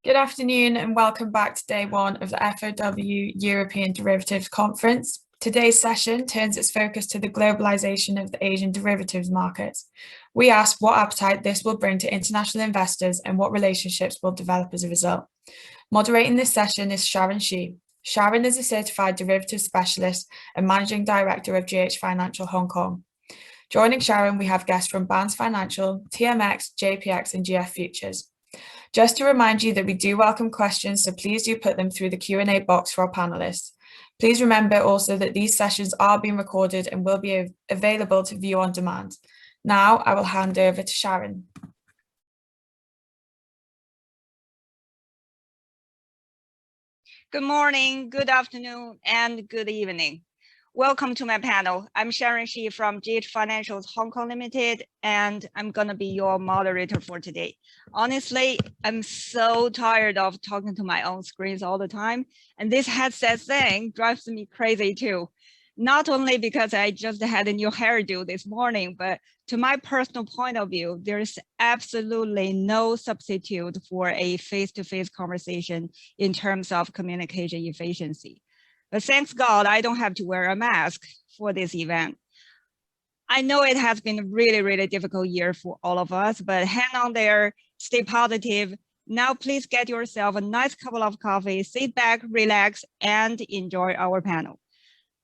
Good afternoon and welcome back to day one of the FOW European Derivatives Conference. Today's session turns its focus to the globalization of the Asian derivatives markets. We ask what appetite this will bring to international investors and what relationships will develop as a result. Moderating this session is Sharon Shi. Sharon is a certified derivatives specialist and managing director of G.H Financial Hong Kong. Joining Sharon, we have guests from Barnes Financial, TMX, JPX and GF Futures. Just to remind you that we do welcome questions, so please do put them through the Q&A box for our panelists. Please remember also that these sessions are being recorded and will be available to view on demand. Now I will hand over to Sharon. Good morning, good afternoon, and good evening. Welcome to my panel. I'm Sharon Shi from G.H Financial's Hong Kong Limited, and I'm gonna be your moderator for today. Honestly, I'm so tired of talking to my own screens all the time, and this headset thing drives me crazy too. Not only because I just had a new hairdo this morning, but to my personal point of view, there is absolutely no substitute for a face-to-face conversation in terms of communication efficiency. But thanks God, I don't have to wear a mask for this event. I know it has been a really difficult year for all of us, but hang on there, stay positive. Now please get yourself a nice cup of coffee, sit back, relax, and enjoy our panel.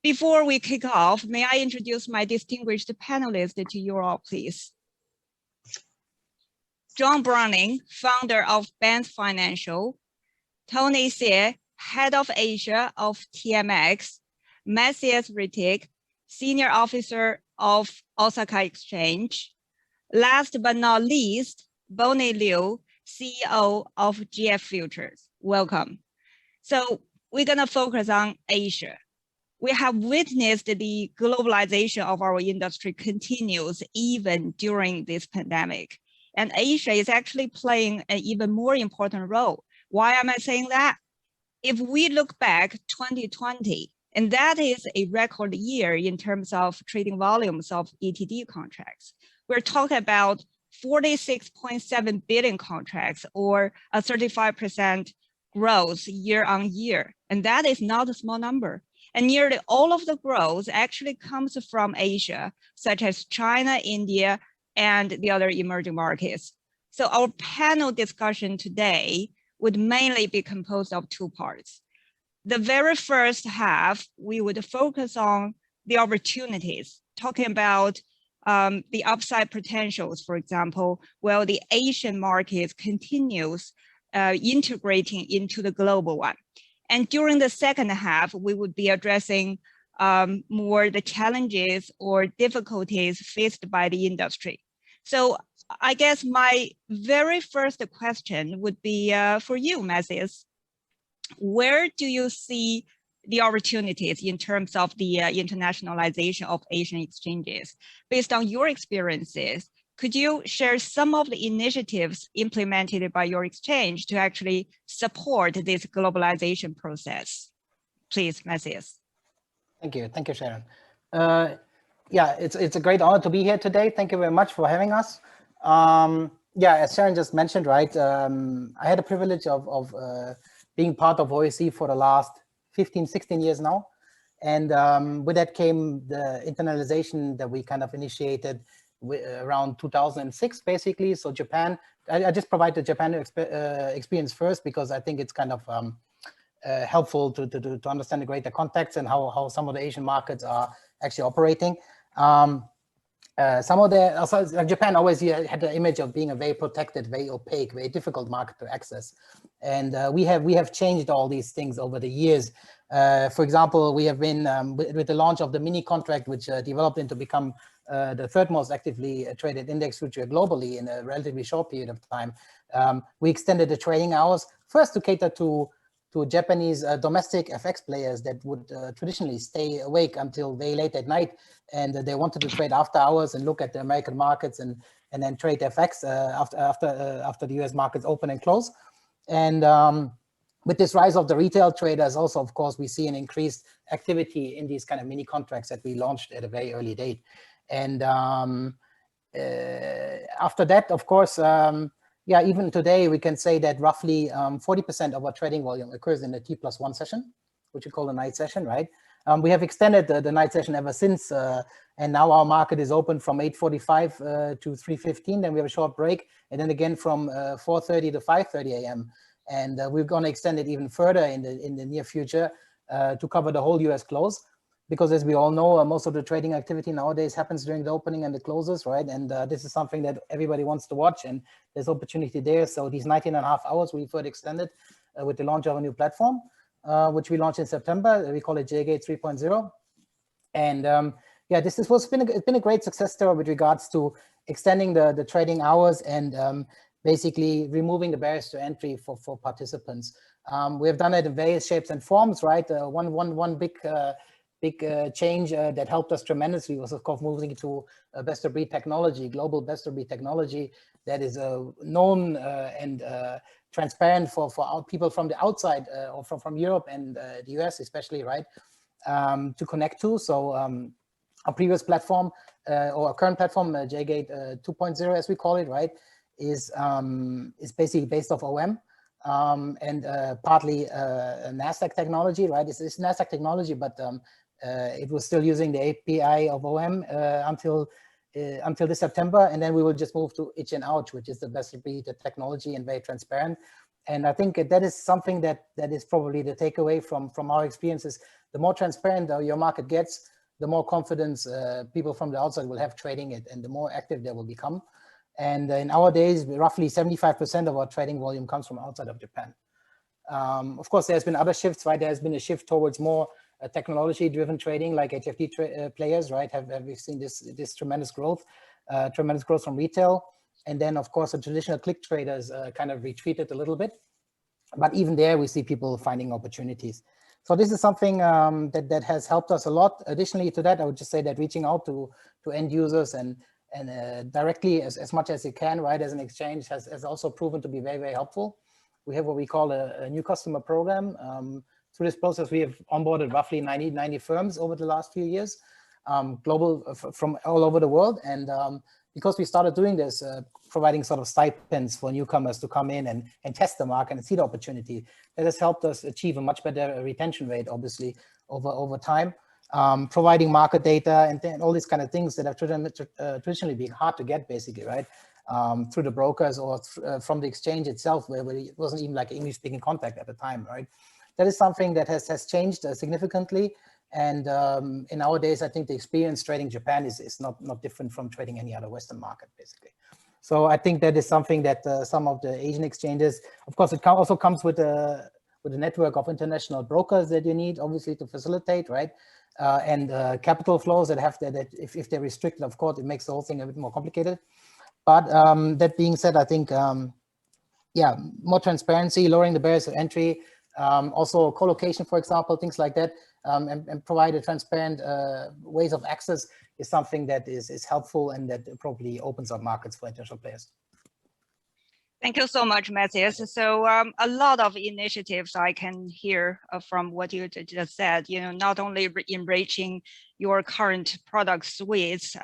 Before we kick off, may I introduce my distinguished panelists to you all, please. John Browning, founder of Barnes Financial. Tony Xie, Head of Asia of TMX. Matthias Rittig, Senior Officer of Osaka Exchange. Last but not least, Bonnie Liu, CEO of GF Futures. Welcome. So we're gonna focus on Asia. We have witnessed the globalization of our industry continues even during this pandemic. And Asia is actually playing an even more important role. Why am I saying that? If we look back 2020, and that is a record year in terms of trading volumes of ETD contracts, we're talking about 46.7 billion contracts or a 35% growth year on year. And that is not a small number. And nearly all of the growth actually comes from Asia, such as China, India, and the other emerging markets. So our panel discussion today would mainly be composed of two parts. The very first half, we would focus on the opportunities, talking about the upside potentials, for example, while the Asian market continues integrating into the global one. And during the second half, we would be addressing more the challenges or difficulties faced by the industry. So I guess my very first question would be for you, Matthias. Where do you see the opportunities in terms of the internationalization of Asian exchanges? Based on your experiences, could you share some of the initiatives implemented by your exchange to actually support this globalization process? Please, Matthias. Thank you, Sharon. Yeah, it's a great honor to be here today. Thank you very much for having us. Yeah, as Sharon just mentioned, right, I had the privilege of being part of OSC for the last 15, 16 years now. And with that came the internalization that we kind of initiated around 2006, basically. So Japan, I just provide the Japan experience first, because I think it's kind of helpful to understand the greater context and how some of the Asian markets are actually operating. Some of the Japan always had the image of being a very protected, very opaque, very difficult market to access, and we have changed all these things over the years. For example, we have been with the launch of the mini contract, which developed into become the third most actively traded index future globally in a relatively short period of time. We extended the trading hours first to cater to Japanese domestic FX players that would traditionally stay awake until very late at night, and they wanted to trade after hours and look at the American markets and then trade FX after the US markets open and close. And with this rise of the retail traders, also, of course, we see an increased activity in these kind of mini contracts that we launched at a very early date. And after that, of course, yeah, even today, we can say that roughly 40% of our trading volume occurs in the T+1 session, which we call the night session, right? We have extended the night session ever since, and now our market is open from 8:45 to 3:15. Then we have a short break, and then again from 4:30 to 5:30 a.m. And we're going to extend it even further in the near future to cover the whole US close. Because as we all know, most of the trading activity nowadays happens during the opening and the closes, right? And this is something that everybody wants to watch, and there's opportunity there. So these 19.5 hours we further extended with the launch of a new platform, which we launched in September. We call it DirectorG.H 3.0. And yeah, it's been a great success story with regards to extending the trading hours and basically removing the barriers to entry for participants. We have done it in various shapes and forms, right? One big change that helped us tremendously was, of course, moving to best-of-breed technology, global best-of-breed technology that is known and transparent for people from the outside or from Europe and the US especially, right, to connect to. So our previous platform or our current platform, DirectorG.H 2.0, as we call it, right, is basically based off OM. And partly NASDAQ technology, right? It's NASDAQ technology, but it was still using the API of OM until this September, and then we will just move to in-out, which is the best of breed technology and very transparent. And I think that is something that is probably the takeaway from our experiences. The more transparent your market gets, the more confidence people from the outside will have trading it, and the more active they will become. And in our days, roughly 75% of our trading volume comes from outside of Japan. Of course, there's been other shifts, right? There's been a shift towards more technology-driven trading, like HFT players, right? We've seen this tremendous growth from retail. And then, of course, the traditional click traders kind of retreated a little bit. But even there, we see people finding opportunities. So this is something that has helped us a lot. Additionally to that, I would just say that reaching out to end users and directly as much as you can, right, as an exchange has also proven to be very, very helpful. We have what we call a new customer program. Through this process, we have onboarded roughly 90 firms over the last few years, global from all over the world. And because we started doing this, providing sort of stipends for newcomers to come in and test the market and see the opportunity, that has helped us achieve a much better retention rate, obviously, over time. Providing market data and all these kind of things that have traditionally been hard to get, basically, right? Through the brokers or from the exchange itself, where it wasn't even like English-speaking contact at the time, right? That is something that has changed significantly. And in nowadays, I think the experience trading Japan is not different from trading any other Western market, basically. So I think that is something that some of the Asian exchanges, of course, it also comes with a network of international brokers that you need, obviously, to facilitate, right? And capital flows that if they're restricted, of course, it makes the whole thing a bit more complicated. But that being said, I think, yeah, more transparency, lowering the barriers of entry, also co-location, for example, things like that, and provide a transparent ways of access is something that is helpful and that probably opens up markets for international players. Thank you so much, Matthias. So a lot of initiatives I can hear from what you just said, you know, not only enriching your current product suites,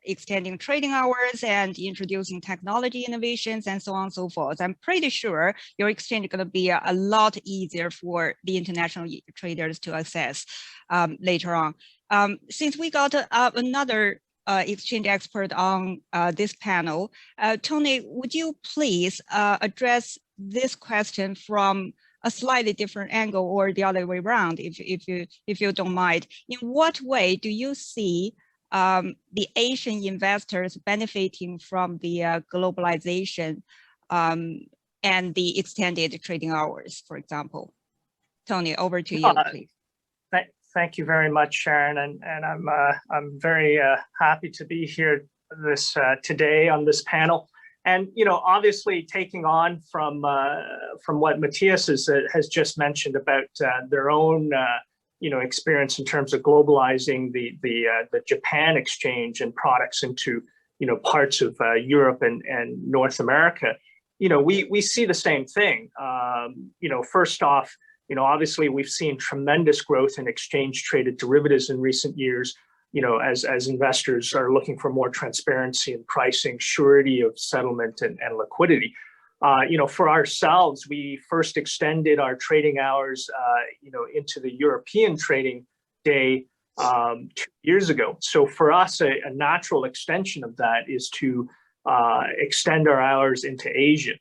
extending trading hours and introducing technology innovations and so on and so forth. I'm pretty sure your exchange is going to be a lot easier for the international traders to access later on. Since we got another exchange expert on this panel, Tony, would you please address this question from a slightly different angle, or the other way around, if you don't mind? In what way do you see the Asian investors benefiting from the globalization and the extended trading hours, for example? Tony, over to you, please. Thank you very much, Sharon, and I'm very happy to be here today on this panel. And you know, obviously, taking on from what Matthias has just mentioned about their own experience in terms of globalizing the Japan exchange and products into parts of Europe and North America. We see the same thing. First off, obviously we've seen tremendous growth in exchange traded derivatives in recent years, as investors are looking for more transparency in pricing, surety of settlement and liquidity. For ourselves, we first extended our trading hours, into the European trading day 2 years ago. So for us, a natural extension of that is to extend our hours into Asia.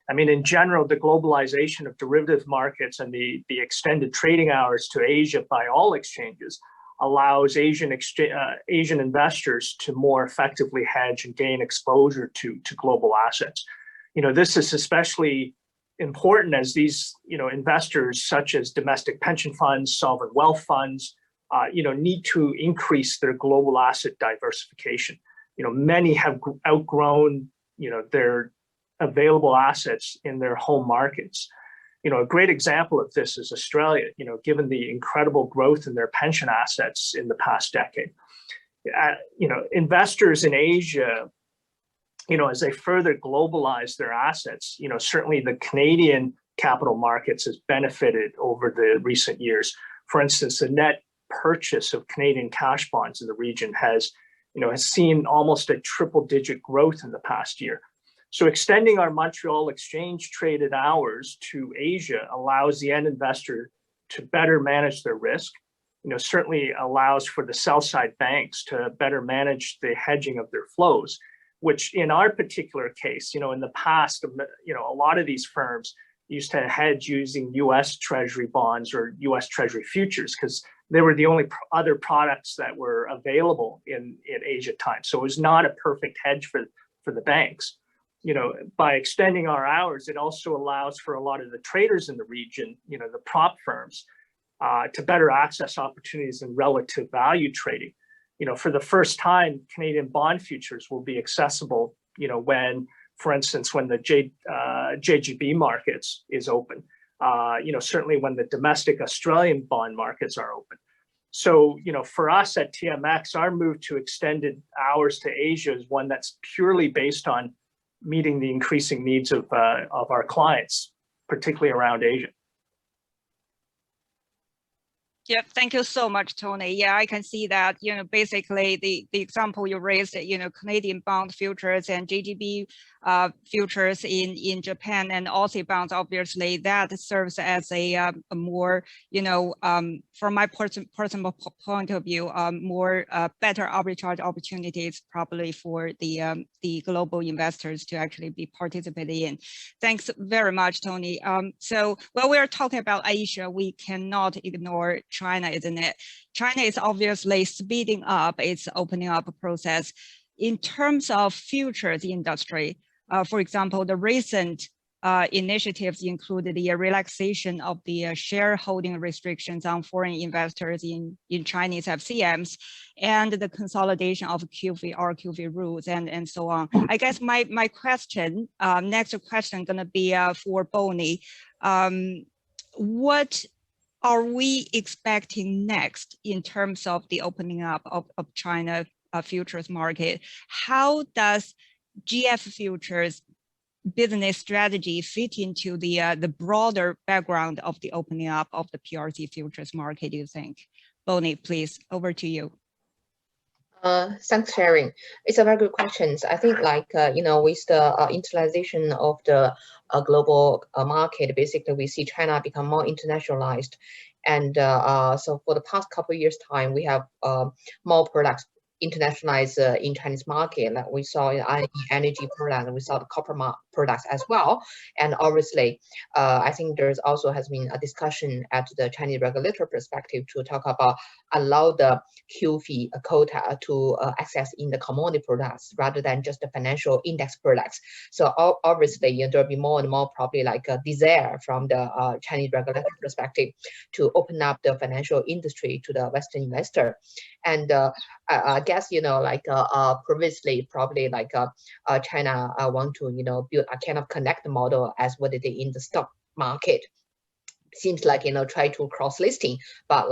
I mean, in general, the globalization of derivative markets and the extended trading hours to Asia by all exchanges allows Asian investors to more effectively hedge and gain exposure to global assets. This is especially important as these, investors such as domestic pension funds, sovereign wealth funds, need to increase their global asset diversification. Many have outgrown, their available assets in their home markets. A great example of this is Australia, given the incredible growth in their pension assets in the past decade. Investors in Asia, as they further globalize their assets, certainly the Canadian capital markets has benefited over the recent years. For instance, the net purchase of Canadian cash bonds in the region has seen almost a triple-digit growth in the past year. So extending our Montreal Exchange traded hours to Asia allows the end investor to better manage their risk. Certainly allows for the sell-side banks to better manage the hedging of their flows, which in our particular case, in the past, a lot of these firms used to hedge using U.S. Treasury bonds or U.S. Treasury futures because they were the only other products that were available in Asia time. So it was not a perfect hedge for the banks. By extending our hours, it also allows for a lot of the traders in the region, the prop firms, to better access opportunities in relative value trading. For the first time, Canadian bond futures will be accessible, when, for instance, when the JGB markets is open, certainly when the domestic Australian bond markets are open. So, for us at TMX, our move to extended hours to Asia is one that's purely based on meeting the increasing needs of our clients, particularly around Asia. Yeah, thank you so much, Tony. Yeah, I can see that, basically the example you raised, Canadian bond futures and JGB futures in Japan and Aussie bonds, obviously that serves as a more, from my personal point of view, more better arbitrage opportunities probably for the global investors to actually be participating in. Thanks very much, Tony. So while we're talking about Asia, we cannot ignore China, isn't it? China is obviously speeding up its opening up process. In terms of futures industry, for example, the recent initiatives included the relaxation of the shareholding restrictions on foreign investors in Chinese FCMs and the consolidation of QF, RQF rules and so on. I guess my question, next question gonna be for Bonnie. What are we expecting next in terms of the opening up of China futures market? How does GF futures business strategy fit into the broader background of the opening up of the PRC futures market, do you think? Bonnie, please, over to you. Thanks, Sharon. It's a very good question. I think, with the internationalization of the global market, basically we see China become more internationalized, and so for the past couple of years' time, we have more products internationalized in Chinese market. Like we saw in energy products, and we saw the copper products as well. And obviously, I think there's also has been a discussion at the Chinese regulator perspective to talk about allow the QF quota to access in the commodity products rather than just the financial index products. So obviously, there'll be more and more probably like a desire from the Chinese regulator perspective to open up the financial industry to the Western investor. And I guess, previously probably China want to, build a kind of connect model as what they did in the stock market. Seems like, try to cross-listing, but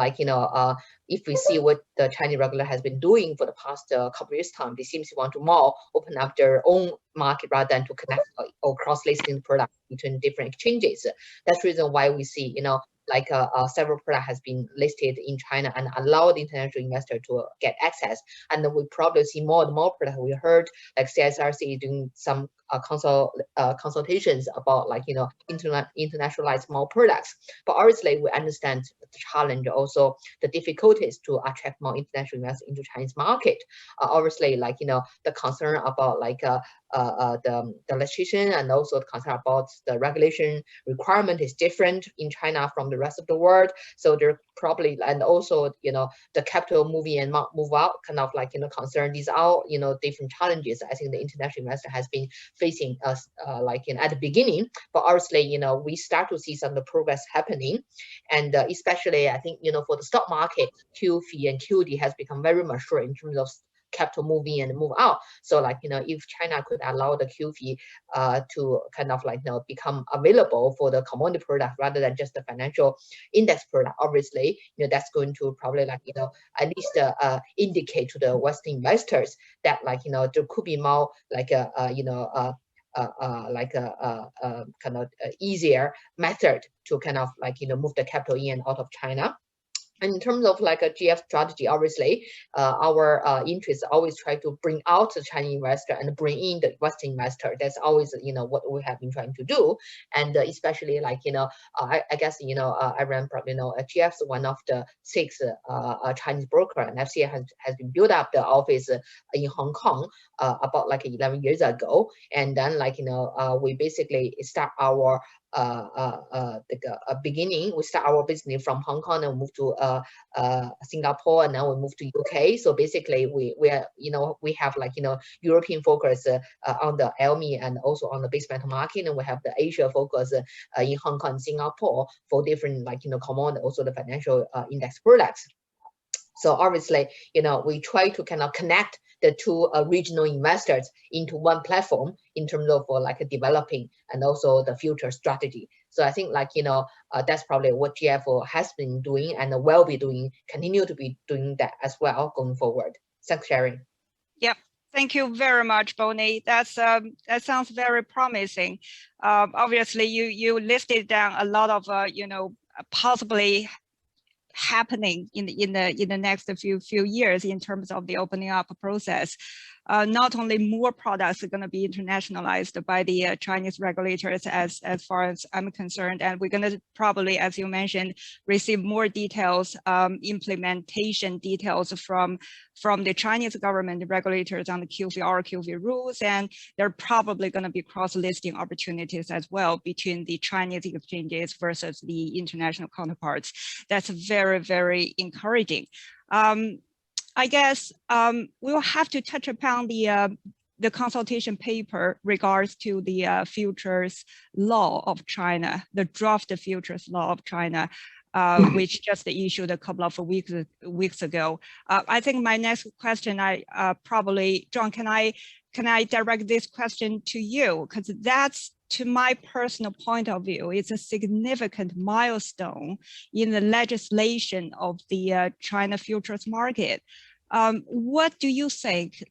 if we see what the Chinese regulator has been doing for the past couple of years' time, they seem to want to more open up their own market rather than to connect or cross-listing products between different exchanges. That's the reason why we see, several products has been listed in China and allow the international investor to get access. And then we probably see more and more products. We heard like CSRC doing some consultations about like, you know, internationalize more products. But obviously we understand the challenge, also the difficulties to attract more international investors into Chinese market. Obviously, like, you know, the concern about like the legislation and also the concern about the regulation requirement is different in China from the rest of the world. So there probably, and also, you know, the capital move in and move out kind of like, you know, concern. These are, you know, different challenges I think the international investor has been facing us like, you know, at the beginning. But obviously, you know, we start to see some of the progress happening. And especially, I think, you know, for the stock market, QFII and QD has become very mature in terms of capital move in and move out. So like, you know, if China could allow the QFII to kind of like, you know, become available for the commodity product rather than just the financial index product, obviously, you know, that's going to probably like, you know, at least indicate to the Western investors that like, you know, there could be more like a you know, like a kind of easier method to kind of like, you know, move the capital in and out of China. And in terms of like a GF strategy, obviously, our interest always try to bring out the Chinese investor and bring in the Western investor. That's always, you know, what we have been trying to do. And especially like, you know, I guess, you know, everyone probably know GF is one of the 6 Chinese broker, and FCA has been built up the office in Hong Kong about like 11 years ago. And then like, you know, we basically start our beginning. We start our business from Hong Kong and move to Singapore, and now we move to UK. So basically we are, you know, we have like, you know, European focus on the LME and also on the base metal market, and we have the Asia focus in Hong Kong and Singapore for different like, you know, common, also the financial index products. So obviously, you know, we try to kind of connect the 2 regional investors into one platform in terms of like developing and also the future strategy. So I think like, you know, that's probably what GF has been doing and will be doing, continue to be doing that as well going forward. Thanks, Sharon. Yep. Thank you very much, Bonnie. That's that sounds very promising. Obviously, you listed down a lot of you know, possibly happening in the next few years in terms of the opening up process. Not only more products are going to be internationalized by the Chinese regulators as far as I'm concerned, and we're going to probably, as you mentioned, receive more details, implementation details from the Chinese government regulators on the QFII rules, and there are probably going to be cross-listing opportunities as well between the Chinese exchanges versus the international counterparts. That's very, very encouraging. I guess we'll have to touch upon the consultation paper regards to the futures law of China, the draft futures law of China, which just issued a couple of weeks ago. I think my next question, probably, John, can I direct this question to you? Because that's, to my personal point of view, it's a significant milestone in the legislation of the China futures market. What do you think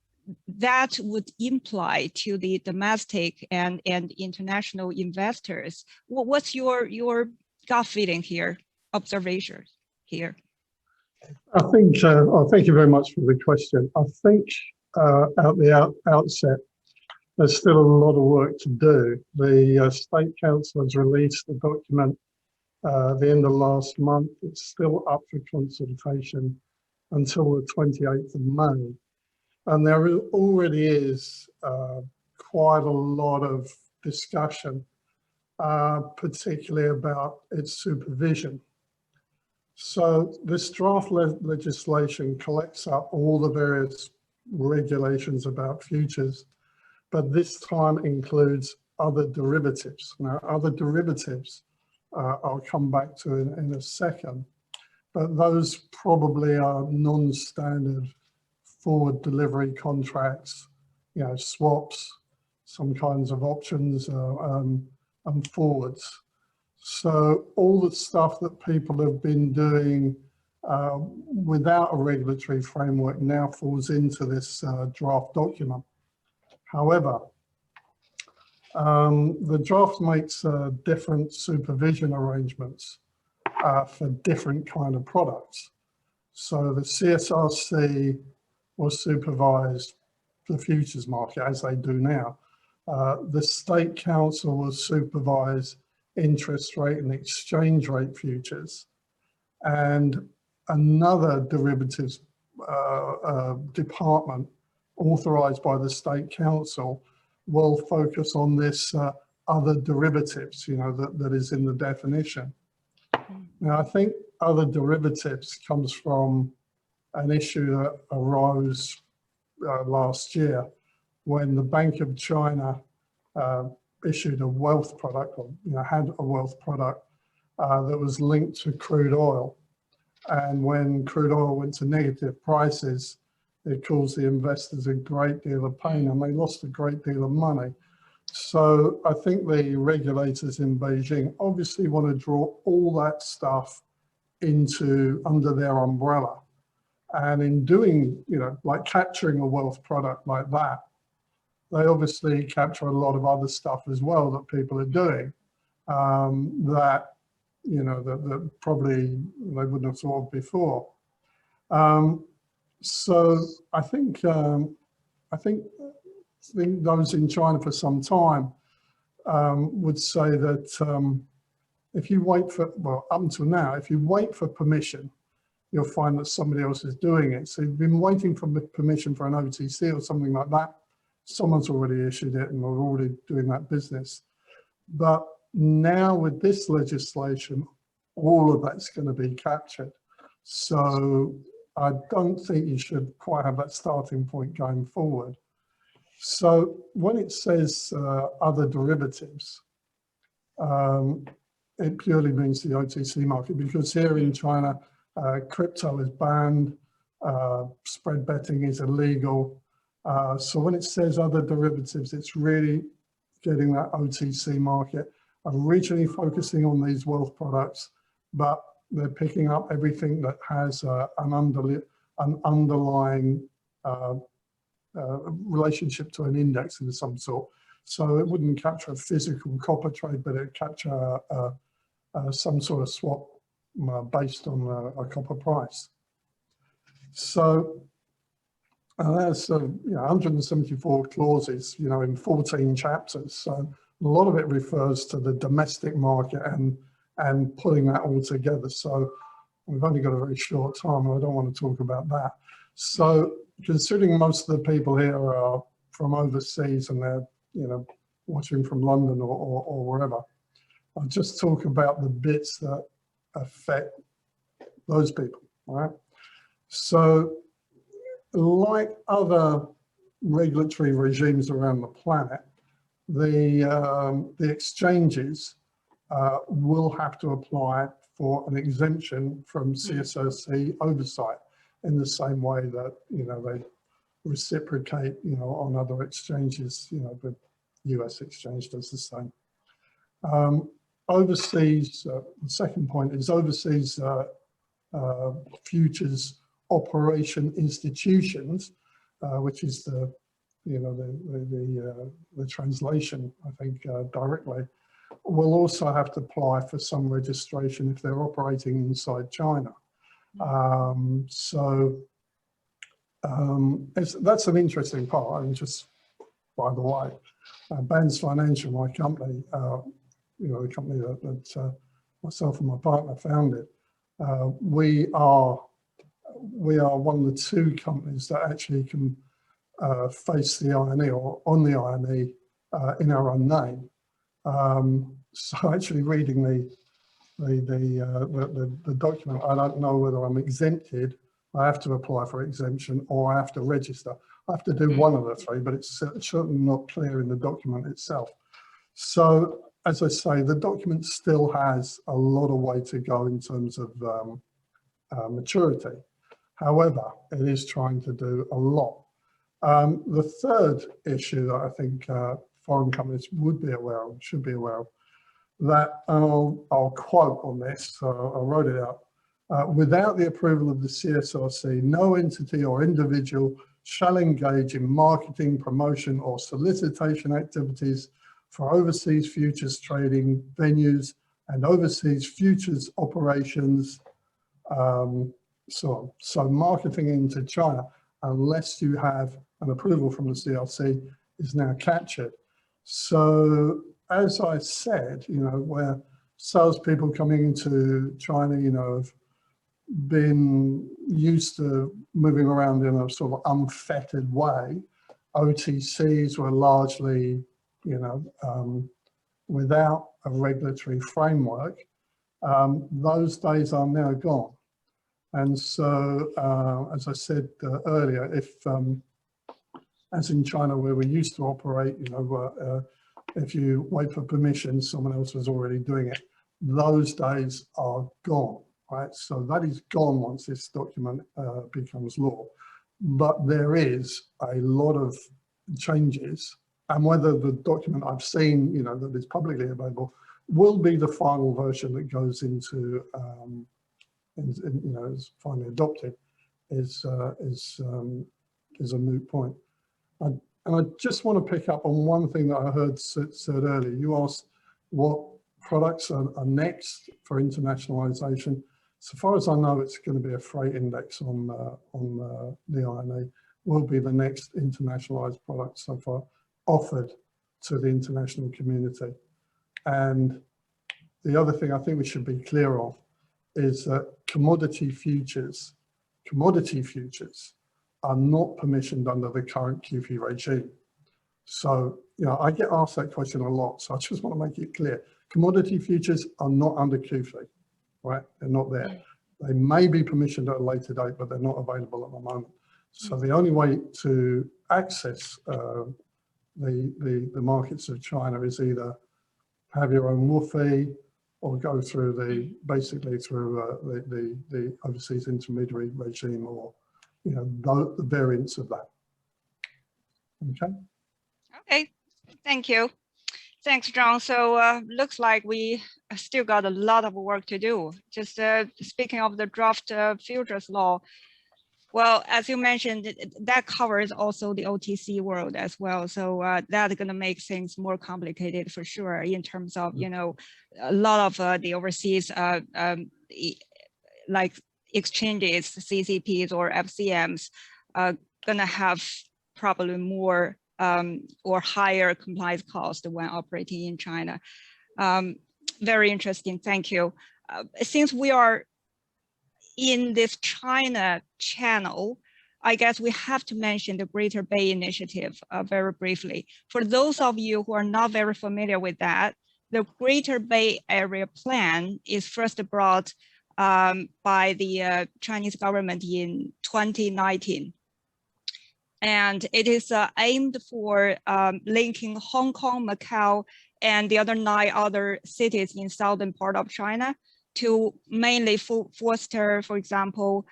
that would imply to the domestic and international investors? What's your gut feeling here, observations here? I think, thank you very much for the question. I think at the outset, there's still a lot of work to do. The State Council has released the document the end of last month. It's still up for consultation until the 28th of May. And there already is quite a lot of discussion, particularly about its supervision. So this draft legislation collects up all the various regulations about futures, but this time includes other derivatives. Now, other derivatives I'll come back to in a second, but those probably are non-standard forward delivery contracts, you know, swaps, some kinds of options and forwards. So all the stuff that people have been doing without a regulatory framework now falls into this draft document. However, the draft makes different supervision arrangements for different kind of products. So the CSRC will supervise the futures market as they do now. The State Council will supervise interest rate and exchange rate futures, and another derivatives department authorized by the State Council will focus on this other derivatives, that is in the definition. Now, I think other derivatives comes from an issue that arose last year when the Bank of China issued a wealth product, or had a wealth product that was linked to crude oil. And when crude oil went to negative prices, it caused the investors a great deal of pain, and they lost a great deal of money. So I think the regulators in Beijing obviously want to draw all that stuff under their umbrella. And in doing, like capturing a wealth product like that, they obviously capture a lot of other stuff as well that people are doing that probably they wouldn't have thought of before. So I think those in China for some time would say that if you wait for, well, up until now, if you wait for permission, you'll find that somebody else is doing it. So you've been waiting for permission for an OTC or something like that. Someone's already issued it and we're already doing that business. But now with this legislation, all of that's going to be captured. So I don't think you should quite have that starting point going forward. So when it says other derivatives, it purely means the OTC market, because here in China, crypto is banned, spread betting is illegal. So when it says other derivatives, it's really getting that OTC market, originally focusing on these wealth products, but they're picking up everything that has an underlying relationship to an index of some sort. So it wouldn't capture a physical copper trade, but it capture some sort of swap based on a copper price. So there's 174 clauses, in 14 chapters. So a lot of it refers to the domestic market and putting that all together. So we've only got a very short time, and I don't want to talk about that. So considering most of the people here are from overseas and they're, watching from London or wherever, I'll just talk about the bits that affect those people, all right? So like other regulatory regimes around the planet, the exchanges will have to apply for an exemption from CSRC oversight in the same way that, they reciprocate, on other exchanges, the US exchange does the same. Overseas, the second point is overseas futures operation institutions, which is the translation, I think, directly, will also have to apply for some registration if they're operating inside China. That's an interesting part. And just by the way, Bands Financial, my company, the company that myself and my partner founded, we are one of the two companies that actually can face the INE or on the INE in our own name. So actually reading the document, I don't know whether I'm exempted. I have to apply for exemption or I have to register. I have to do one of the three, but it's certainly not clear in the document itself. So as I say, the document still has a lot of way to go in terms of maturity. However, it is trying to do a lot. The third issue that I think foreign companies would be aware of, should be aware of, that I'll quote on this, so I wrote it out. Without the approval of the CSRC, no entity or individual shall engage in marketing, promotion, or solicitation activities for overseas futures trading venues and overseas futures operations, so on. So marketing into China, unless you have an approval from the CRC, is now captured. So as I said, you know, where salespeople coming into China, you know, have been used to moving around in a sort of unfettered way. OTCs were largely, you know, without a regulatory framework. Those days are now gone. And so, as I said earlier, if, as in China where we used to operate, you know, if you wait for permission, someone else was already doing it. Those days are gone, right? So that is gone once this document becomes law. But there is a lot of changes, and whether the document I've seen, you know, that is publicly available, will be the final version that goes into, you know, is finally adopted, is a moot point. And I just want to pick up on one thing that I heard said earlier. You asked what products are next for internationalization. So far as I know, it's going to be a freight index on the INA, will be the next internationalized product so far offered to the international community. And the other thing I think we should be clear of is that commodity futures are not permissioned under the current QFII regime. So, you know, I get asked that question a lot, so I just want to make it clear. Commodity futures are not under QFII, right? They're not there. They may be permissioned at a later date, but they're not available at the moment. So the only way to access the markets of China is either have your own WFI or go through basically through the overseas intermediary regime, or, you know, the variants of that. Okay. Okay, thank you. Thanks, John. So looks like we still got a lot of work to do. Just speaking of the draft futures law, well, as you mentioned, that covers also the OTC world as well. So that's going to make things more complicated for sure in terms of, you know, a lot of the overseas like exchanges, CCPs or FCMs, going to have probably more or higher compliance cost when operating in China. Very interesting, thank you. Since we are in this China channel, I guess we have to mention the Greater Bay Initiative very briefly. For those of you who are not very familiar with that, the Greater Bay Area Plan is first brought by the Chinese government in 2019. And it is aimed for linking Hong Kong, Macau, and the other 9 other cities in southern part of China to mainly foster, for example,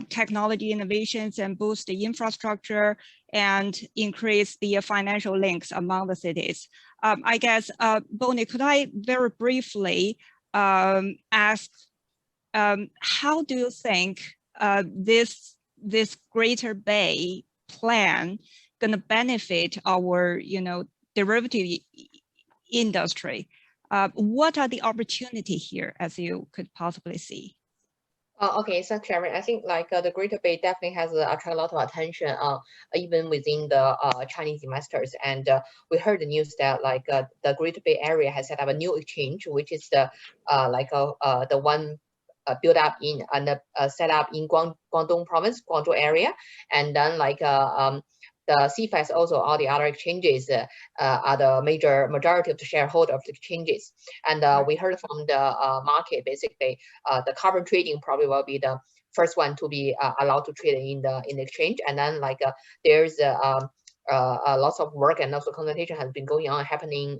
technology innovations and boost the infrastructure and increase the financial links among the cities. I guess, Bonnie, could I very briefly ask, how do you think this Greater Bay plan going to benefit our, you know, derivative industry? What are the opportunities here, as you could possibly see? Okay, so Sharon, I think like the Greater Bay definitely has attracted a lot of attention, even within the Chinese investors. And we heard the news that like the Greater Bay Area has set up a new exchange, which is the the one built up in and set up in Guangdong province, Guangzhou area, and then like the CFAX, also all the other exchanges are the majority of the shareholder of the exchanges. And we heard from the market, basically the carbon trading probably will be the first one to be allowed to trade in the exchange. And then like there's lots of work and also consultation has been going on happening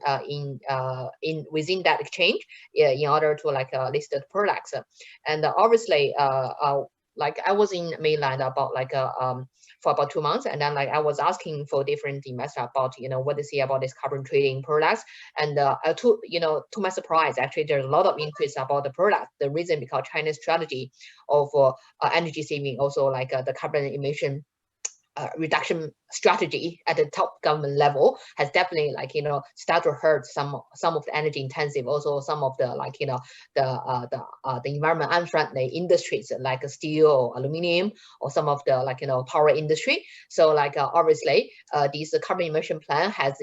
within that exchange in order to like list the products. And obviously like I was in mainland about like for about 2 months, and then like I was asking for different investors about, you know, what they see about this carbon trading products. And to my surprise, actually there's a lot of interest about the product. The reason because China's strategy of energy saving, also like the carbon emission reduction strategy at the top government level has definitely start to hurt some of the energy intensive, also some of the the environment unfriendly industries like steel, aluminum, or some of the power industry. So obviously this carbon emission plan has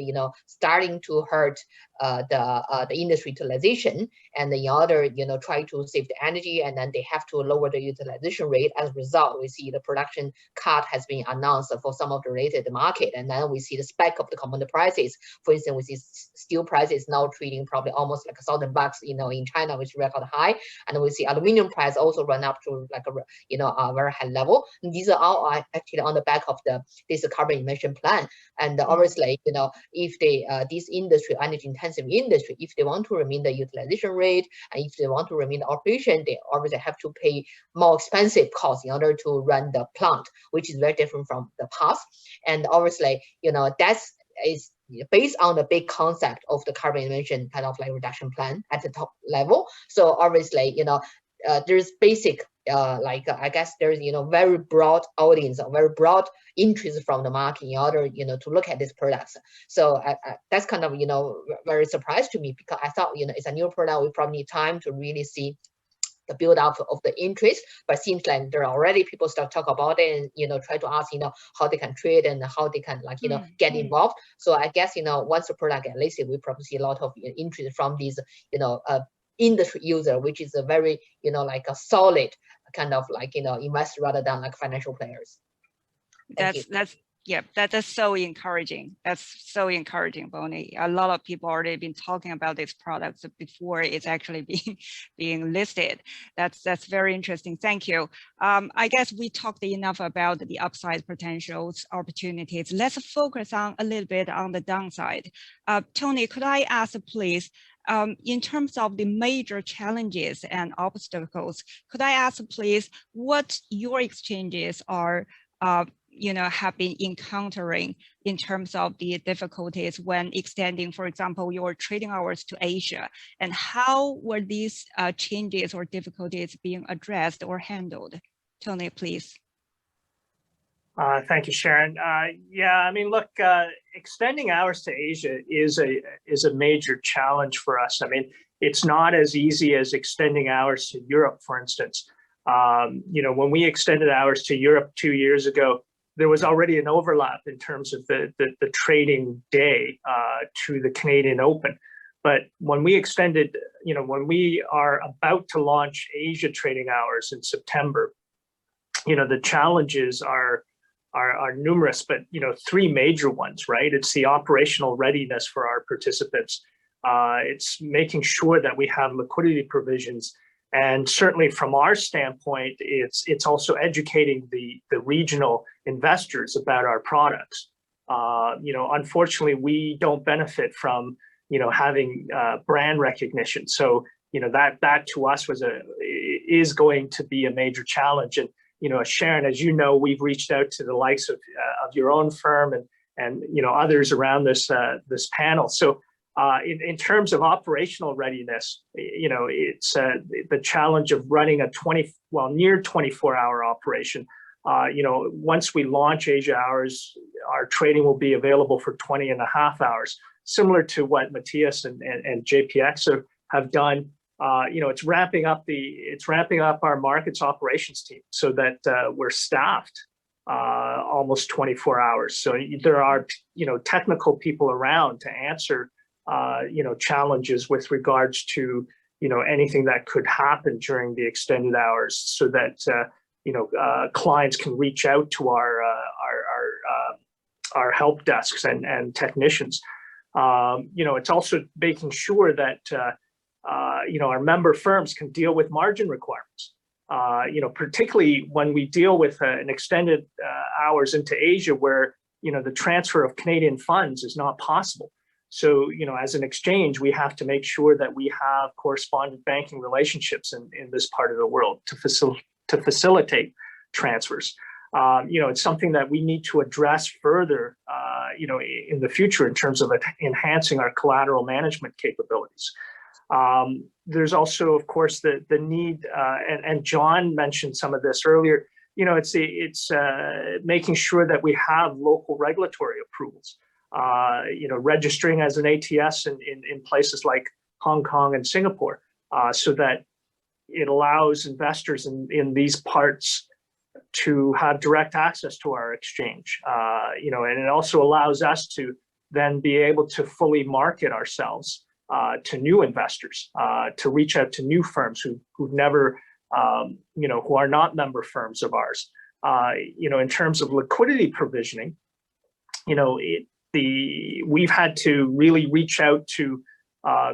starting to hurt the industry utilization, and in order try to save the energy, and then they have to lower the utilization rate. As a result, we see the production cut has been announced for some of the related market, and then we see the spike of the component prices. For instance, we see steel prices now trading probably almost like $1,000 in China, which is record high, and we see aluminum price also run up to a very high level. And these are all actually on the back of this carbon emission plan. And obviously if this industry, energy intensive industry, if they want to remain the utilization rate, and if they want to remain the operation, they obviously have to pay more expensive costs in order to run the plant, which is very different from the past. And obviously that is based on the big concept of the carbon emission kind of reduction plan at the top level. So obviously there's basic I guess there's very broad audience, or very broad interest from the market in order to look at these products. So that's kind of very surprised to me, because I thought it's a new product, we probably need time to really see the build up of the interest. But it seems like there are already people start talk about it, and try to ask how they can trade and how they can get involved. So I guess once the product get listed, we probably see a lot of interest from these industry user, which is a very a solid kind of investor rather than financial players. That's so encouraging. That's so encouraging, Bonnie. A lot of people already been talking about these products before it's actually being listed. That's very interesting. Thank you. I guess we talked enough about the upside potentials, opportunities. Let's focus on a little bit on the downside. Tony, could I ask, please, in terms of the major challenges and obstacles, could I ask, please, what your exchanges are have been encountering in terms of the difficulties when extending, for example, your trading hours to Asia, and how were these changes or difficulties being addressed or handled? Tony, please. Thank you, Sharon. Yeah, I mean, look, extending hours to Asia is a major challenge for us. I mean, it's not as easy as extending hours to Europe, for instance. When we extended hours to Europe 2 years ago, there was already an overlap in terms of the trading day to the Canadian Open. But when we extended, when we are about to launch Asia trading hours in September, the challenges are numerous, but three major ones, right? It's the operational readiness for our participants. It's making sure that we have liquidity provisions. And certainly from our standpoint, it's also educating the regional investors about our products. Unfortunately, we don't benefit from having brand recognition. So that to us is going to be a major challenge. And Sharon, as you know, we've reached out to the likes of your own firm and others around this panel. So in terms of operational readiness, it's the challenge of running a near 24-hour operation. Once we launch Asia hours, our trading will be available for 20.5 hours, similar to what Matthias and JPX have done. It's ramping up our markets operations team so that we're staffed almost 24 hours. So there are technical people around to answer challenges with regards to anything that could happen during the extended hours, so that clients can reach out to our help desks and technicians. It's also making sure that our member firms can deal with margin requirements. Particularly when we deal with an extended hours into Asia, where the transfer of Canadian funds is not possible. So, as an exchange, we have to make sure that we have correspondent banking relationships in this part of the world to facilitate transfers. It's something that we need to address further, in the future in terms of enhancing our collateral management capabilities. There's also, of course, the need, and John mentioned some of this earlier, it's making sure that we have local regulatory approvals. Registering as an ATS in places like Hong Kong and Singapore, so that it allows investors in these parts to have direct access to our exchange. And it also allows us to then be able to fully market ourselves to new investors, to reach out to new firms who've never, who are not member firms of ours. In terms of liquidity provisioning, we've had to really reach out to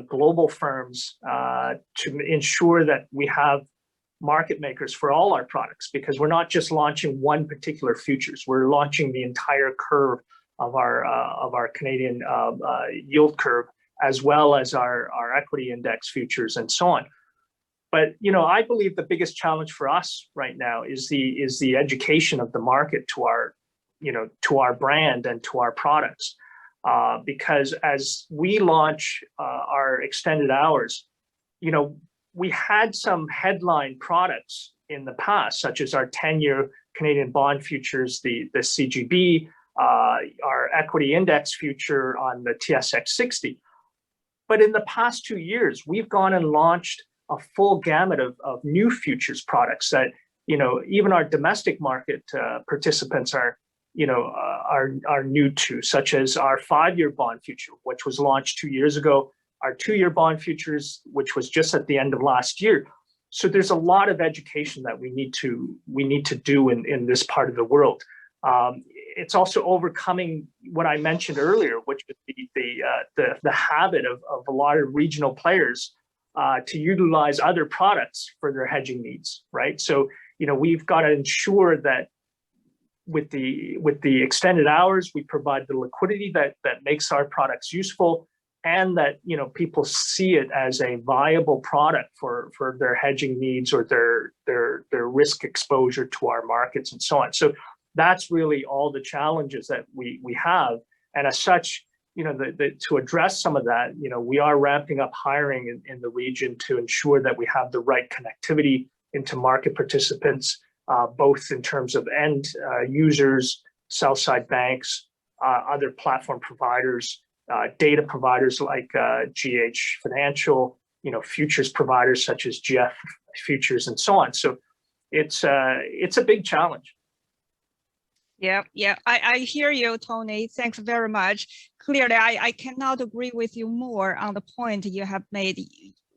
global firms to ensure that we have market makers for all our products, because we're not just launching one particular futures, we're launching the entire curve of our Canadian yield curve, as well as our equity index futures and so on. But I believe the biggest challenge for us right now is the education of the market to our brand and to our products, because as we launch our extended hours, we had some headline products in the past, such as our 10-year Canadian bond futures, the CGB, our equity index future on the TSX 60. But in the past 2 years, we've gone and launched a full gamut of new futures products that, even our domestic market participants are new to, such as our 5-year bond future, which was launched 2 years ago, our 2-year bond futures, which was just at the end of last year. So there's a lot of education that we need to do in this part of the world. It's also overcoming what I mentioned earlier, which is the habit of a lot of regional players to utilize other products for their hedging needs, right? So we've got to ensure that with the extended hours, we provide the liquidity that makes our products useful, and that people see it as a viable product for their hedging needs or their risk exposure to our markets and so on. So that's really all the challenges that we have, and as such, to address some of that, we are ramping up hiring in the region to ensure that we have the right connectivity into market participants, both in terms of end users, sell-side banks, other platform providers, data providers like GH Financial, futures providers such as GF Futures and so on. So it's a big challenge. Yeah, I hear you, Tony. Thanks very much. Clearly, I cannot agree with you more on the point you have made.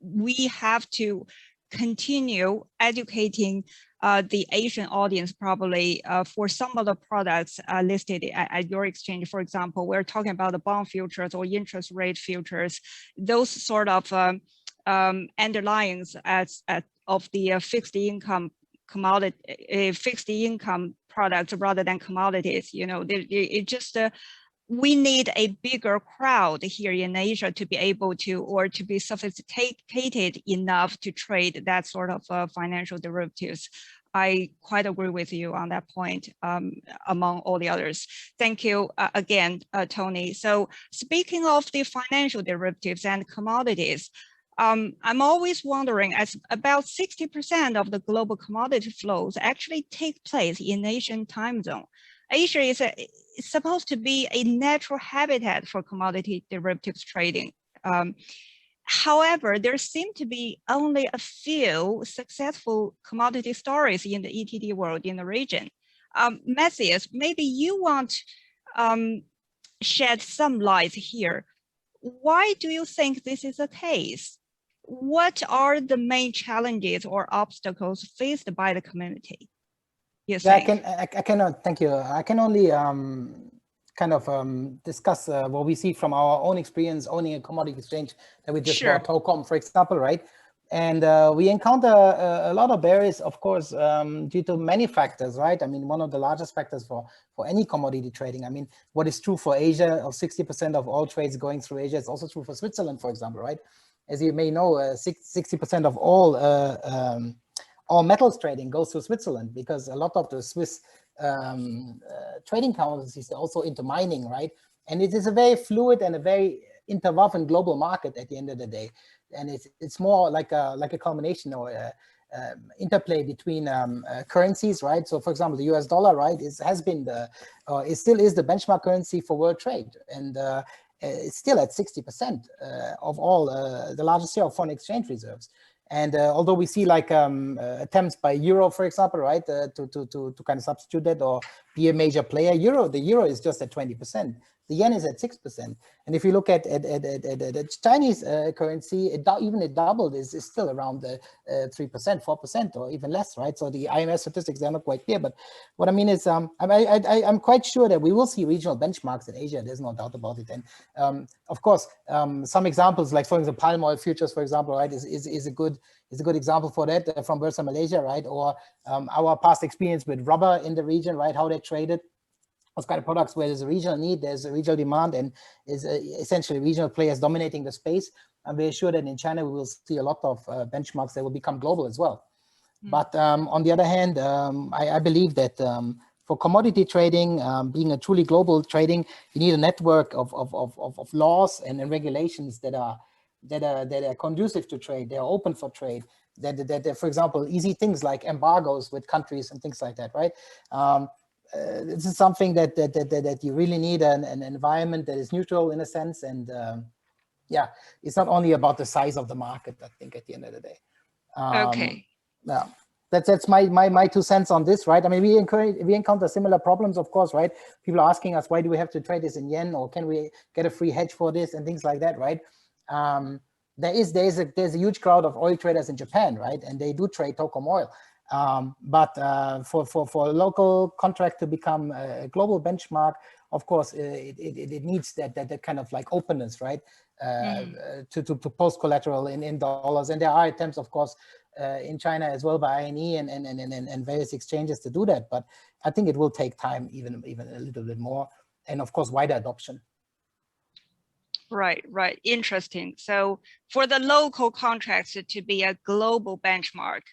We have to continue educating the Asian audience, probably for some of the products listed at your exchange. For example, we're talking about the bond futures or interest rate futures, those sort of underlyings of the fixed income commodity, fixed income products rather than commodities. It just we need a bigger crowd here in Asia to be able to, or to be sophisticated enough to trade that sort of financial derivatives. I quite agree with you on that point, among all the others. Thank you again, Tony. So speaking of the financial derivatives and commodities, I'm always wondering, as about 60% of the global commodity flows actually take place in Asian time zone. Asia is supposed to be a natural habitat for commodity derivatives trading. However, there seem to be only a few successful commodity stories in the ETD world in the region. Matthias, maybe you want to shed some light here. Why do you think this is the case? What are the main challenges or obstacles faced by the community? Yeah, I cannot, thank you. I can only kind of discuss what we see from our own experience owning a commodity exchange that we just bought, Tocom, for example, right? And we encounter a lot of barriers, of course, due to many factors, right? I mean, one of the largest factors for any commodity trading. I mean, what is true for Asia, of 60% of all trades going through Asia, is also true for Switzerland, for example, right? As you may know, 60% of all metals trading goes through Switzerland, because a lot of the Swiss trading counters is also into mining, right? And it is a very fluid and a very interwoven global market at the end of the day. And it's more like a culmination or interplay between currencies, right? So, for example, the US dollar, right, has been it still is the benchmark currency for world trade, and it's still at 60% of all the largest share of foreign exchange reserves. And although we see like attempts by Euro, for example, right, to kind of substitute that or be a major player, the Euro is just at 20%. The yen is at 6%. And if you look at Chinese currency, it doubled, is still around 3%, 4%, or even less, right? So the IMF statistics, they're not quite clear. But what I mean is, I'm quite sure that we will see regional benchmarks in Asia. There's no doubt about it. And of course, some examples, like for example, palm oil futures, for example, right, is a good example for that from Bursa Malaysia, right? Or our past experience with rubber in the region, right? How they traded. Those kind of products where there's a regional need, there's a regional demand, and is essentially regional players dominating the space. I'm very sure that in China we will see a lot of benchmarks that will become global as well. But on the other hand, I believe that for commodity trading, being a truly global trading, you need a network of laws and regulations that are conducive to trade. They are open for trade. That for example, easy things like embargoes with countries and things like that, right? This is something that you really need an environment that is neutral in a sense, and yeah, it's not only about the size of the market. I think at the end of the day. Okay. Yeah, that's my 2 cents on this, right? I mean, we encounter similar problems, of course, right? People are asking us, why do we have to trade this in yen, or can we get a free hedge for this and things like that, right? There's a huge crowd of oil traders in Japan, right? And they do trade tokum oil. But for a local contract to become a global benchmark, of course, it needs that kind of like openness, right? To post collateral in dollars, and there are attempts, of course, in China as well by INE and various exchanges to do that. But I think it will take time, even a little bit more, and of course, wider adoption. Right. Interesting. So for the local contracts to be a global benchmark.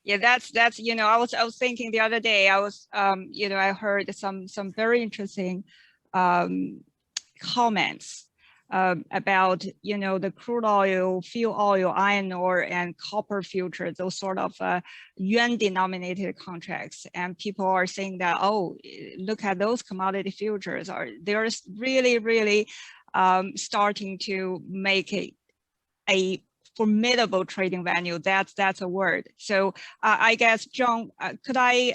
Yeah, that's I was thinking the other day, I was I heard some very interesting comments about the crude oil, fuel oil, iron ore, and copper futures, those sort of yuan-denominated contracts, and people are saying that, oh, look at those commodity futures, they're really starting to make a formidable trading venue. That's a word. So I guess, John, could I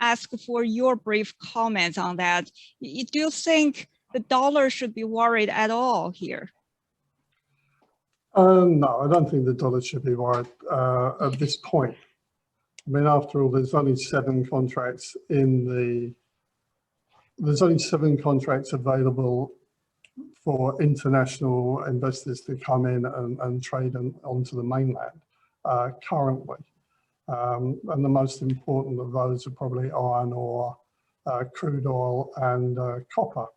ask for your brief comments on that? Do you think the dollar should be worried at all here? No, I don't think the dollar should be worried at this point. I mean, after all, there's only 7 contracts available for international investors to come in and trade onto the mainland currently. And the most important of those are probably iron ore, crude oil, and copper.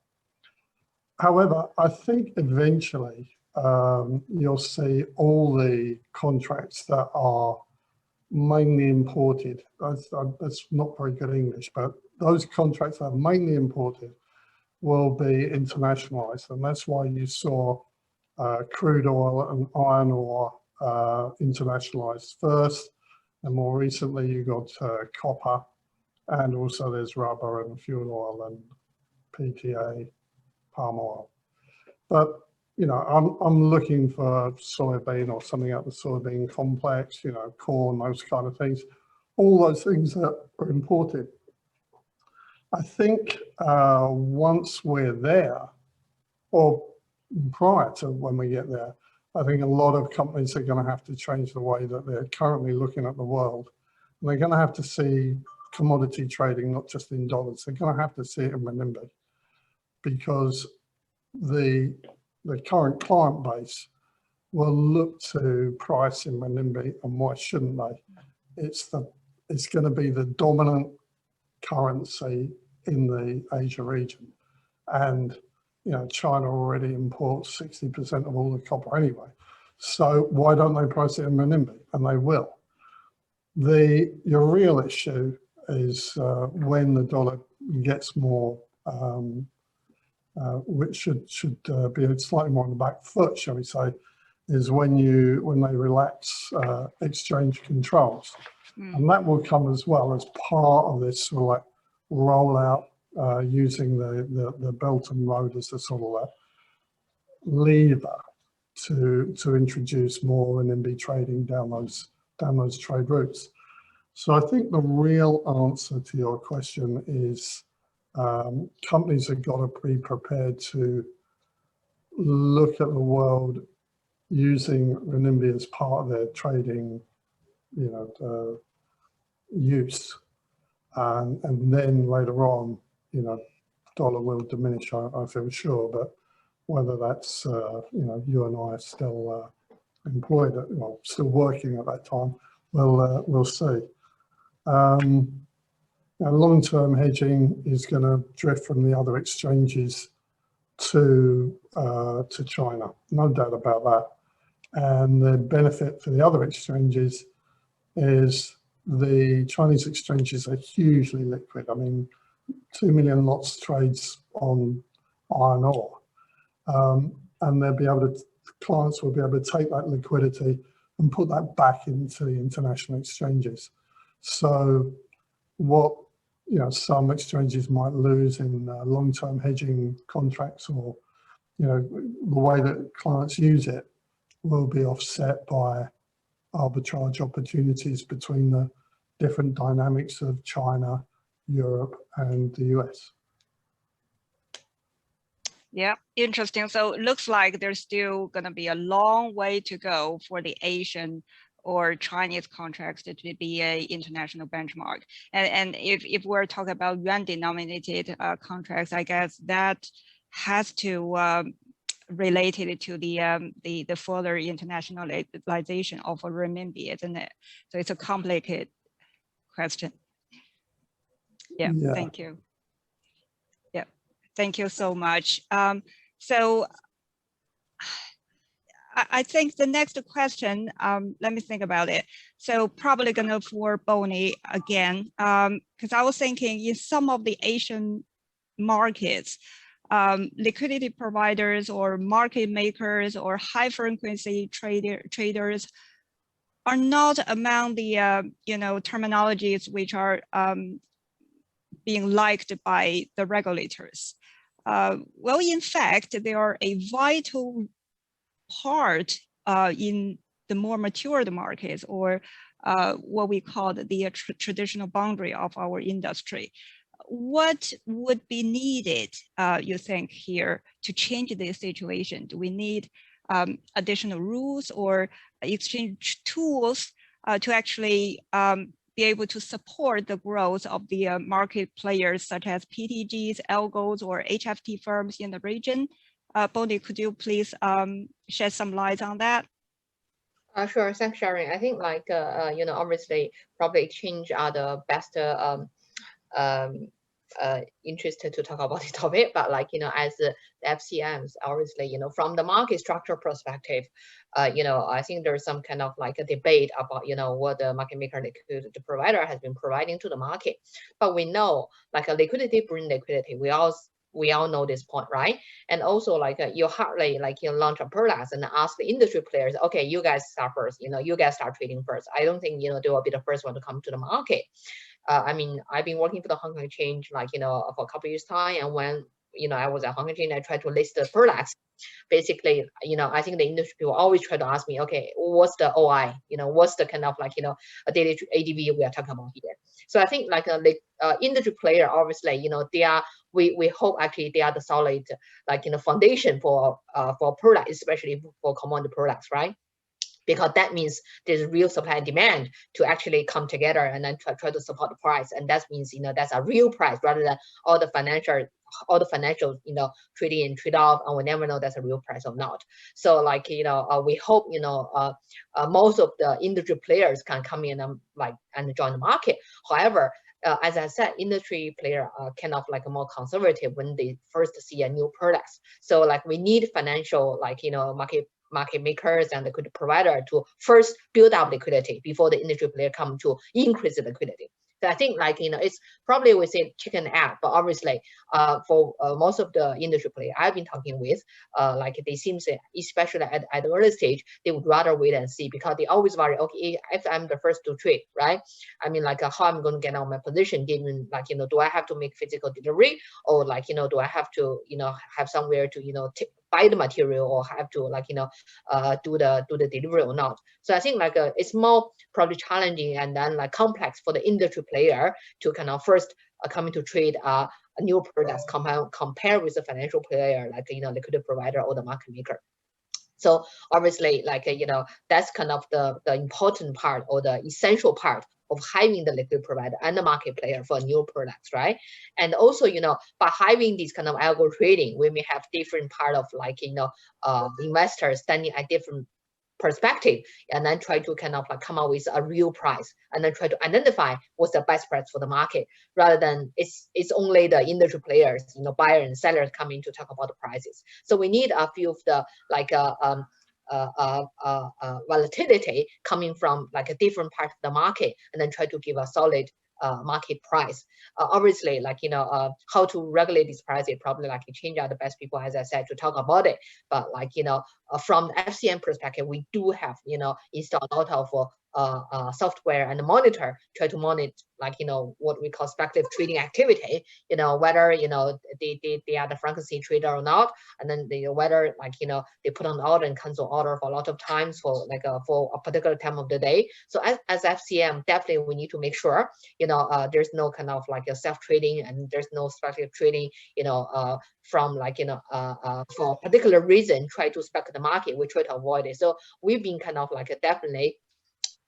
However, I think eventually you'll see all the contracts that are mainly imported. That's not very good English, but those contracts that are mainly imported will be internationalized, and that's why you saw crude oil and iron ore internationalized first, and more recently you got copper, and also there's rubber and fuel oil and PTA, palm oil. But I'm looking for soybean or something out of the soybean complex, corn, those kind of things. All those things that are imported. I think once we're there, or prior to when we get there, I think a lot of companies are going to have to change the way that they're currently looking at the world. And they're going to have to see commodity trading, not just in dollars. They're going to have to see it in renminbi, because the current client base will look to price in renminbi, and why shouldn't they? It's going to be the dominant currency in the Asia region, and China already imports 60% of all the copper anyway, so why don't they price it in renminbi? And they will. Your real issue is when the dollar gets more, which should be slightly more on the back foot, shall we say, is when they relax exchange controls. And that will come as well as part of this sort of like rollout using the Belt and Road as a sort of like lever to introduce more renminbi trading down those trade routes. So I think the real answer to your question is companies have got to be prepared to look at the world using renminbi as part of their trading, use, and then later on, dollar will diminish. I feel sure, but whether that's you and I are still employed, still working at that time, we'll see. Long-term hedging is going to drift from the other exchanges to China, no doubt about that. And the benefit for the other exchanges is the Chinese exchanges are hugely liquid. I mean, 2 million lots trades on iron ore, and they'll be able to, clients will be able to take that liquidity and put that back into the international exchanges. So what some exchanges might lose in long-term hedging contracts, or the way that clients use it, will be offset by arbitrage opportunities between the different dynamics of China, Europe, and the US. Yeah, interesting. So it looks like there's still going to be a long way to go for the Asian or Chinese contracts to be a international benchmark. And if we're talking about yuan-denominated contracts, I guess that has to related to the further internationalization of renminbi, isn't it? So it's a complicated question. Yeah. Thank you. Yeah, thank you so much. So I think the next question, let me think about it. So probably gonna for Bonnie again, because I was thinking in some of the Asian markets, liquidity providers or market makers or high frequency traders are not among the terminologies which are being liked by the regulators. Well, in fact, they are a vital part in the more matured markets, or what we call the traditional boundary of our industry. What would be needed, you think, here to change this situation? Do we need additional rules or exchange tools to actually be able to support the growth of the market players such as PTGs, algos, or HFT firms in the region? Bonnie, could you please shed some light on that? Sure, thanks, Sharon. I think obviously probably exchange are the best interested to talk about the topic, but as the FCMs, obviously, from the market structure perspective, I think there's some kind of a debate about, what the market maker liquidity provider has been providing to the market. But we know a liquidity bring liquidity. We all know this point, right? And also you hardly launch a product and ask the industry players, okay, you guys start first, you guys start trading first. I don't think, they will be the first one to come to the market. I mean, I've been working for the Hong Kong Exchange, for a couple of years time. And when, I was at Hong Kong Exchange, I tried to list the products. Basically, I think the industry people always try to ask me, okay, what's the OI? What's the kind of a daily ADV we are talking about here? So I think industry player, obviously, they are, we hope actually they are the solid, foundation for product, especially for commodity products, right? Because that means there's real supply and demand to actually come together and then try to support the price. And that means, that's a real price rather than all the financial, trading and trade off, and we never know that's a real price or not. So we hope, most of the industry players can come in and join the market. However, as I said, industry player are kind of more conservative when they first see a new products. So we need financial, market makers and liquidity provider to first build up liquidity before the industry player come to increase the liquidity. So I think like, it's probably we say chicken and egg, but obviously for most of the industry players I've been talking with, like they seem to, especially at the early stage, they would rather wait and see, because they always worry, okay, if I'm the first to trade, right? I mean, like how I'm going to get on my position, given like, do I have to make physical delivery, or like, do I have to, have somewhere to, buy the material, or have to like, do the delivery or not. So I think like it's more probably challenging and then like complex for the industry player to kind of first come into trade a new products compare with the financial player, like, liquidity provider or the market maker. So obviously, like, that's kind of the important part or the essential part of having the liquidity provider and the market player for new products, right? And also, by having this kind of algo trading, we may have different part of like, investors standing at different perspective, and then try to kind of like come up with a real price, and then try to identify what's the best price for the market, rather than it's only the industry players, buyer and sellers coming to talk about the prices. So we need a few of the like volatility coming from like a different part of the market, and then try to give a solid market price. Obviously, like, how to regulate this price, it probably like change are the best people, as I said, to talk about it. But like, from FCM perspective, we do have, install a lot of software and monitor, try to monitor like, what we call speculative trading activity, whether, they are the frequency trader or not, and then whether like, they put on order and cancel order for a lot of times for like for a particular time of the day. So as FCM, definitely we need to make sure, there's no kind of like a self-trading, and there's no speculative trading, from like, for a particular reason, try to spec the market, we try to avoid it. So we've been kind of like definitely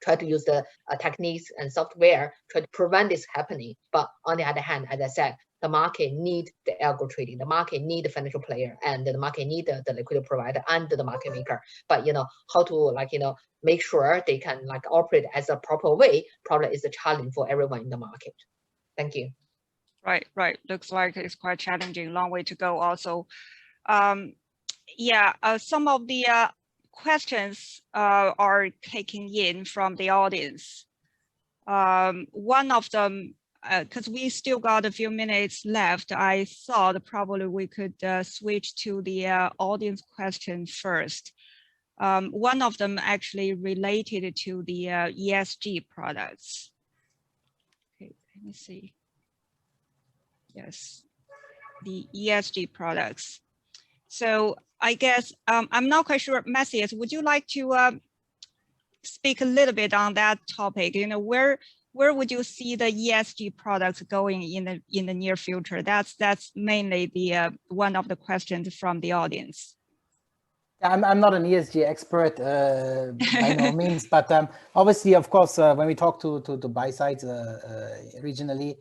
try to use the techniques and software try to prevent this happening. But on the other hand, as I said, the market need the algo trading, the market need the financial player, and the market need the liquidity provider and the market maker. But how to like make sure they can like operate as a proper way probably is a challenge for everyone in the market. Thank you. Right. Looks like it's quite challenging. Long way to go. Also, yeah. Some of the questions are taking in from the audience. One of them, because we still got a few minutes left, I thought probably we could switch to the audience question first. One of them actually related to the ESG products. Okay, let me see. Yes, the ESG products. So I guess I'm not quite sure, Matthias, would you like to speak a little bit on that topic? Where would you see the ESG products going in the near future? That's mainly the one of the questions from the audience. I'm not an ESG expert by no means, but obviously, of course, when we talk to buy sides regionally,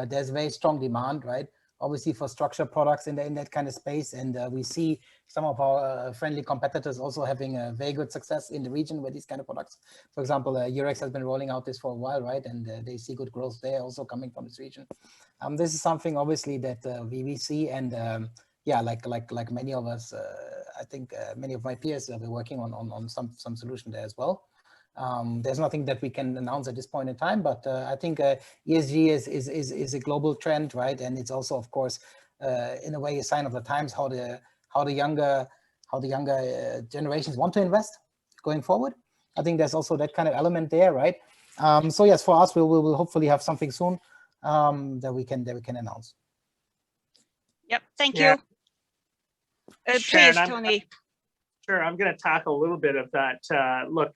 there's very strong demand, right? Obviously for structured products in that kind of space, and we see some of our friendly competitors also having a very good success in the region with these kind of products. For example, Eurex has been rolling out this for a while, right? And they see good growth there also coming from this region. This is something obviously that we see, and yeah, like many of us, I think many of my peers have been working on some solution there as well. There's nothing that we can announce at this point in time, but I think ESG is a global trend, right? And it's also, of course, in a way, a sign of the times how the younger generations want to invest going forward. I think there's also that kind of element there, right? So yes, for us, we'll hopefully have something soon that we can announce. Yep, thank Yeah. you. Sharon, please, Tony. Sure, I'm going to tackle a little bit of that. Look,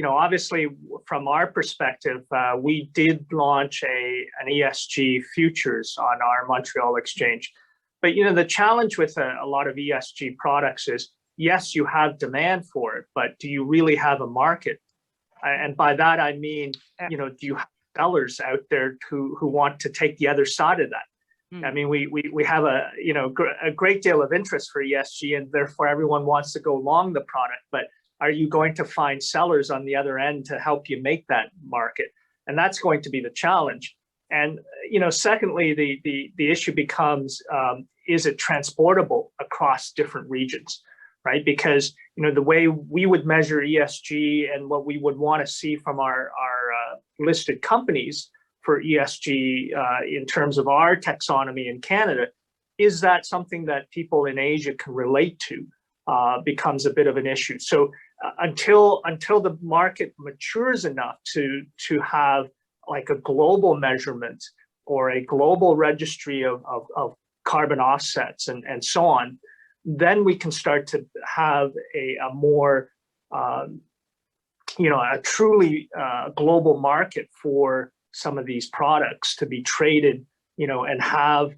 obviously from our perspective, we did launch an ESG futures on our Montreal exchange. But, the challenge with a lot of ESG products is, yes, you have demand for it, but do you really have a market? And by that, I mean, do you have sellers out there who want to take the other side of that? I mean, we have a great deal of interest for ESG, and therefore everyone wants to go long the product. But are you going to find sellers on the other end to help you make that market? And that's going to be the challenge. And secondly, the issue becomes, is it transportable across different regions, right? Because the way we would measure ESG and what we would want to see from our listed companies for ESG in terms of our taxonomy in Canada, is that something that people in Asia can relate to, becomes a bit of an issue. So until the market matures enough to have like a global measurement or a global registry of carbon offsets and so on, then we can start to have a more, a truly global market for some of these products to be traded, and have,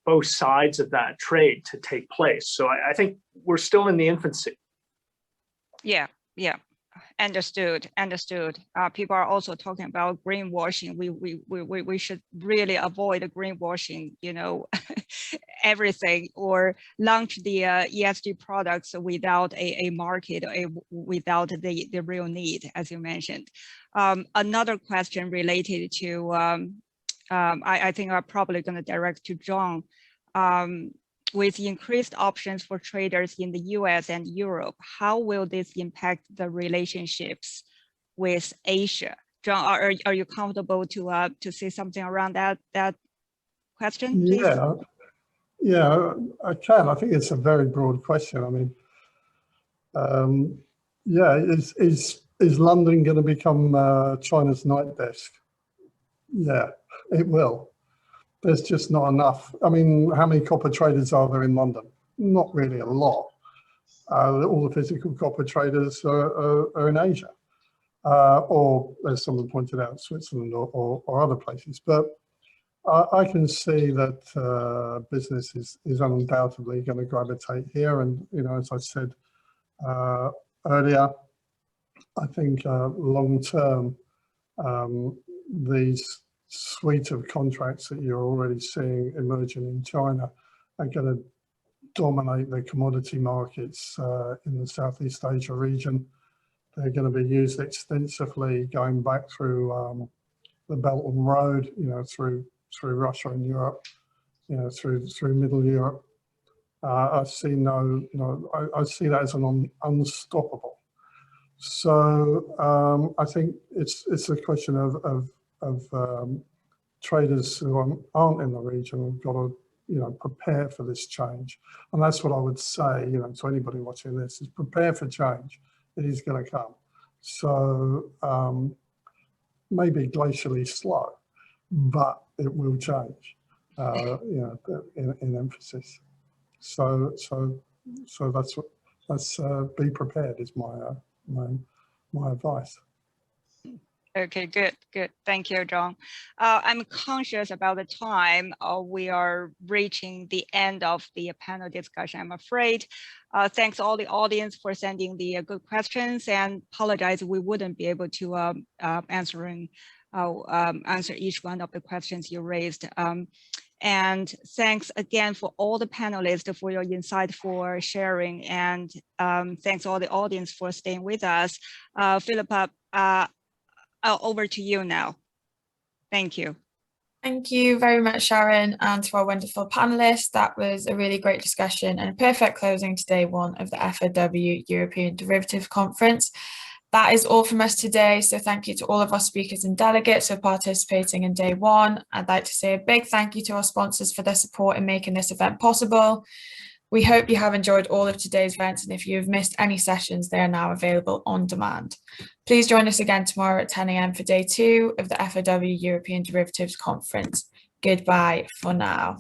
both sides of that trade to take place. So I think we're still in the infancy. Yeah. Understood. People are also talking about greenwashing. We should really avoid greenwashing, everything, or launch the ESG products without a market, without the real need, as you mentioned. Another question related to, I think I'm probably going to direct to John. With increased options for traders in the US and Europe, how will this impact the relationships with Asia? John, are you comfortable to say something around that question, please? Yeah, I can. I think it's a very broad question. I mean, is London going to become China's night desk? Yeah, it will. There's just not enough. I mean, how many copper traders are there in London? Not really a lot. All the physical copper traders are in Asia, or as someone pointed out, Switzerland or other places. But I can see that business is undoubtedly going to gravitate here. And, as I said earlier, I think long term, these suite of contracts that you're already seeing emerging in China are going to dominate the commodity markets in the Southeast Asia region. They're going to be used extensively going back through the Belt and Road, through Russia and Europe, through Middle Europe. I see I see that as an unstoppable. So I think it's a question of traders who aren't in the region have got to, prepare for this change. And that's what I would say, to anybody watching this, is prepare for change. It is going to come. So maybe glacially slow, but it will change, in emphasis. So let's be prepared is my advice. Okay, good. Thank you, John. I'm conscious about the time. We are reaching the end of the panel discussion, I'm afraid. Thanks all the audience for sending the good questions, and apologize we wouldn't be able to answer each one of the questions you raised. And thanks again for all the panelists for your insightful sharing, and thanks all the audience for staying with us. Philippa, over to you now. Thank you. Thank you very much, Sharon, and to our wonderful panelists. That was a really great discussion and a perfect closing to day one of the FOW European Derivatives Conference. That is all from us today. So thank you to all of our speakers and delegates for participating in day one. I'd like to say a big thank you to our sponsors for their support in making this event possible. We hope you have enjoyed all of today's events, and if you have missed any sessions, they are now available on demand. Please join us again tomorrow at 10 AM for day 2 of the FOW European Derivatives Conference. Goodbye for now.